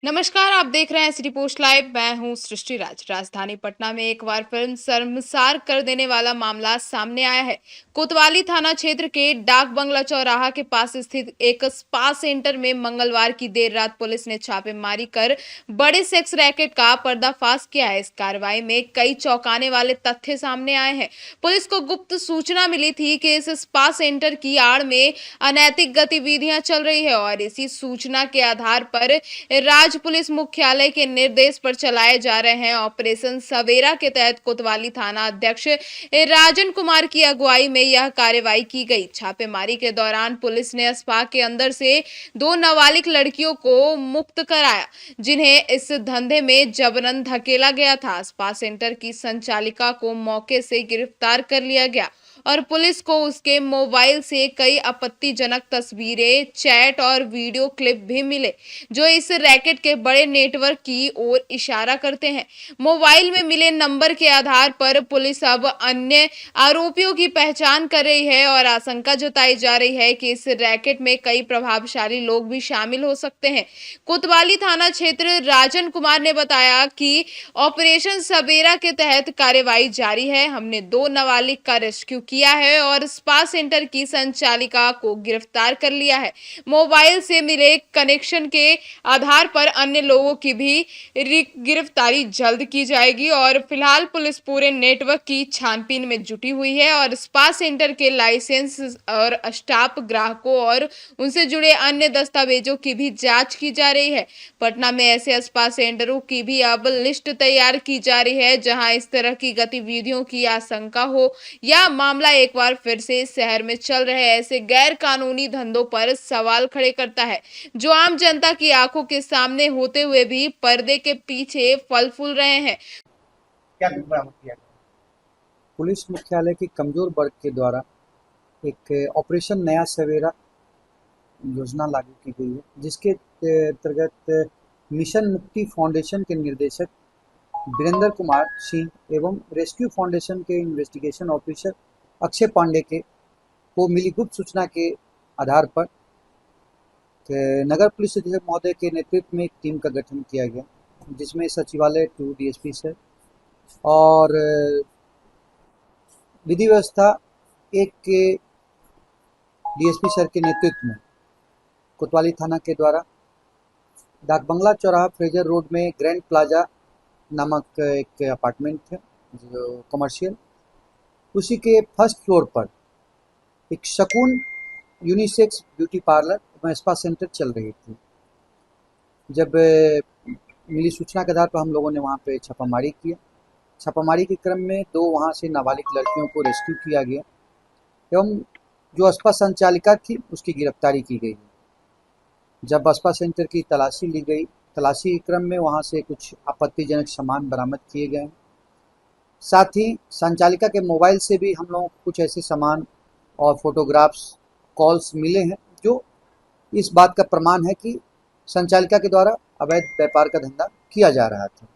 नमस्कार, आप देख रहे हैं सिटी पोस्ट लाइव। मैं हूं सृष्टि राज। राजधानी पटना में एक बार फिर शर्मसार कर देने वाला मामला सामने आया है। कोतवाली थाना क्षेत्र के डाक बंगला चौराहा के पास स्थित एक स्पा सेंटर में मंगलवार की देर रात पुलिस ने छापेमारी कर बड़े सेक्स रैकेट का पर्दाफाश किया है। इस कार्रवाई में कई चौंकाने वाले तथ्य सामने आए हैं। पुलिस को गुप्त सूचना मिली थी कि इस स्पा सेंटर की आड़ में अनैतिक गतिविधियां चल रही है और इसी सूचना के आधार पर राज्य पुलिस मुख्यालय के निर्देश पर चलाए जा रहे हैं ऑपरेशन सवेरा के तहत कोतवाली थाना अध्यक्ष राजन कुमार की अगुवाई में यह कार्रवाई की गई। छापेमारी के दौरान पुलिस ने स्पा के अंदर से 2 नाबालिग लड़कियों को मुक्त कराया, जिन्हें इस धंधे में जबरन धकेला गया था। स्पा सेंटर की संचालिका को मौके से गिरफ्तार कर लिया गया और पुलिस को उसके मोबाइल से कई आपत्तिजनक तस्वीरें, चैट और वीडियो क्लिप भी मिले, जो इस रैकेट के बड़े नेटवर्क की ओर इशारा करते हैं। मोबाइल में मिले नंबर के आधार पर पुलिस अब अन्य आरोपियों की पहचान कर रही है और आशंका जताई जा रही है कि इस रैकेट में कई प्रभावशाली लोग भी शामिल हो सकते हैं। कोतवाली थाना क्षेत्र राजन कुमार ने बताया कि ऑपरेशन सवेरा के तहत कार्रवाई जारी है। हमने 2 नाबालिग का रेस्क्यू किया है और स्पा सेंटर की संचालिका को गिरफ्तार कर लिया है। मोबाइल से मिले कनेक्शन के आधार पर अन्य लोगों की भी गिरफ्तारी जल्द की जाएगी और फिलहाल पुलिस पूरे नेटवर्क की छानबीन में जुटी हुई है और स्पा सेंटर के लाइसेंस और स्टाफ, ग्राहकों और उनसे जुड़े अन्य दस्तावेजों की भी जांच की जा रही है। पटना में ऐसे स्पा सेंटरों की भी अब लिस्ट तैयार की जा रही है जहां इस तरह की गतिविधियों की आशंका हो या मामला एक बार फिर से शहर में चल रहे ऐसे गैर कानूनी धंधों पर सवाल खड़े करता है, जो आम जनता की आंखों के सामने होते हुए भी पर्दे के पीछे फल फूल रहे हैं। क्या बरामद किया गया? पुलिस मुख्यालय के कमजोर वर्ग के द्वारा एक ऑपरेशन नया सवेरा योजना लागू की गई है, जिसके अंतर्गत मिशन मुक्ति फाउंडेशन के निर्देशक वीरेंद्र कुमार सिंह एवं रेस्क्यू फाउंडेशन के इन्वेस्टिगेशन ऑफिसर अक्षय पांडे को मिली गुप्त सूचना के आधार पर नगर पुलिस अधीक्षक महोदय के नेतृत्व में एक टीम का गठन किया गया, जिसमें सचिवालय 2 डीएसपी सर और विधि व्यवस्था 1 के डीएसपी सर के नेतृत्व में कोतवाली थाना के द्वारा डाक बंगला चौराहा फ्रेजर रोड में ग्रैंड प्लाजा नामक एक अपार्टमेंट है जो कमर्शियल, उसी के फर्स्ट फ्लोर पर एक शकुन यूनिसेक्स ब्यूटी पार्लर एवं स्पा सेंटर चल रही थी। जब मिली सूचना के आधार पर हम लोगों ने वहाँ पे छापामारी किया। छापामारी के क्रम में 2 वहाँ से नाबालिग लड़कियों को रेस्क्यू किया गया एवं जो स्पा संचालिका थी उसकी गिरफ्तारी की गई। जब स्पा सेंटर की तलाशी ली गई, तलाशी के क्रम में वहाँ से कुछ आपत्तिजनक सामान बरामद किए गए। साथ ही संचालिका के मोबाइल से भी हम लोगों को कुछ ऐसे सामान और फोटोग्राफ्स, कॉल्स मिले हैं जो इस बात का प्रमाण है कि संचालिका के द्वारा अवैध व्यापार का धंधा किया जा रहा था।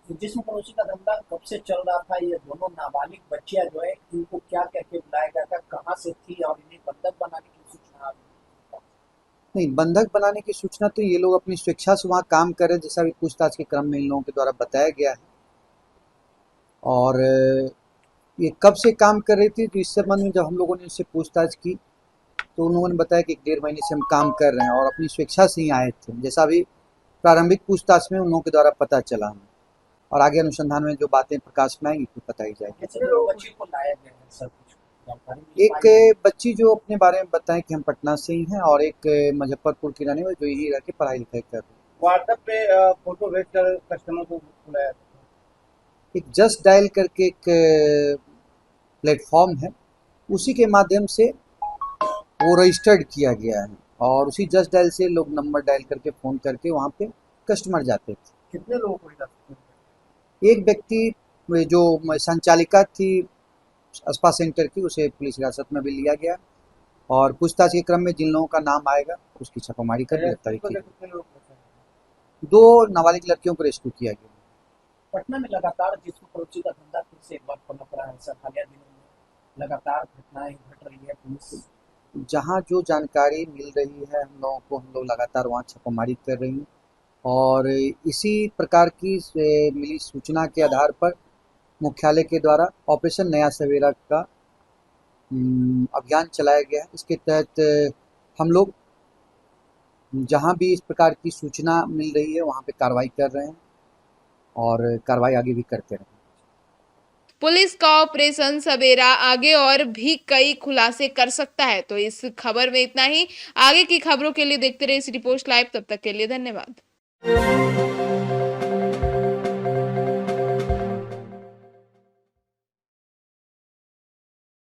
तो जिस्म फरोशी का धंधा कब से चल रहा था? ये दोनों नाबालिग बच्चियां जो है, इनको क्या कह के बुलाया गया था, कहाँ से थी और इन्हें बंधक बनाने की सूचना? नहीं, बंधक बनाने की सूचना तो ये लोग अपनी स्वेच्छा से वहाँ काम कर रहे, जैसा भी पूछताछ के क्रम में इन लोगों के द्वारा बताया गया है। और ये कब से काम कर रही थी, तो इस संबंध में जब हम लोगों ने इनसे पूछताछ की तो उन लोगों ने बताया कि 1.5 महीने से हम काम कर रहे हैं और अपनी स्वेच्छा से ही आए थे, जैसा भी प्रारंभिक पूछताछ में उन लोगों के द्वारा पता चला हमें। और आगे अनुसंधान में जो बातें प्रकाश में आएंगी तो बताई जाएगी। एक बच्ची जो अपने बारे में बताएं कि हम पटना से ही हैं और एक मुजफ्फरपुर की रहने वाली जो यही रह के पढ़ाई लिखाई कर रही है। व्हाट्सएप पे फोटो भेजकर कस्टमर को बुलाया था। एक जस्ट डायल करके एक प्लेटफॉर्म है, उसी के माध्यम से वो रजिस्टर्ड किया गया है और उसी जस्ट डायल से लोग नंबर डायल करके फ़ोन करके वहाँ पे कस्टमर जाते थे। कितने लोगों को हिला? एक व्यक्ति जो संचालिका थी स्पा सेंटर की, उसे पुलिस हिरासत में भी लिया गया और पूछताछ के क्रम में जिन लोगों का नाम आएगा उसकी छापामारी कर गिरफ्तारी की। 2 नाबालिग लड़कियों को रेस्क्यू किया गया। पटना में लगातार जिस्म फरोशी का धंधा फिर से एक बार पनप रहा है सर। हालिया दिनों में लगातार घटनाएं घट रही है। पुलिस जहाँ जो जानकारी मिल रही है हम लोगों को, हम लोग लगातार वहाँ छापामारी कर रही हैं और इसी प्रकार की मिली सूचना के आधार पर मुख्यालय के द्वारा ऑपरेशन नया सवेरा का अभियान चलाया गया है। इसके तहत हम लोग जहां भी इस प्रकार की सूचना मिल रही है वहां पे कार्रवाई कर रहे हैं और कार्रवाई आगे भी करते रहेंगे। पुलिस का ऑपरेशन सवेरा आगे और भी कई खुलासे कर सकता है। तो इस खबर में इतना ही। आगे की खबरों के लिए देखते रहिए सिटी पोस्ट लाइव। तब तक के लिए धन्यवाद।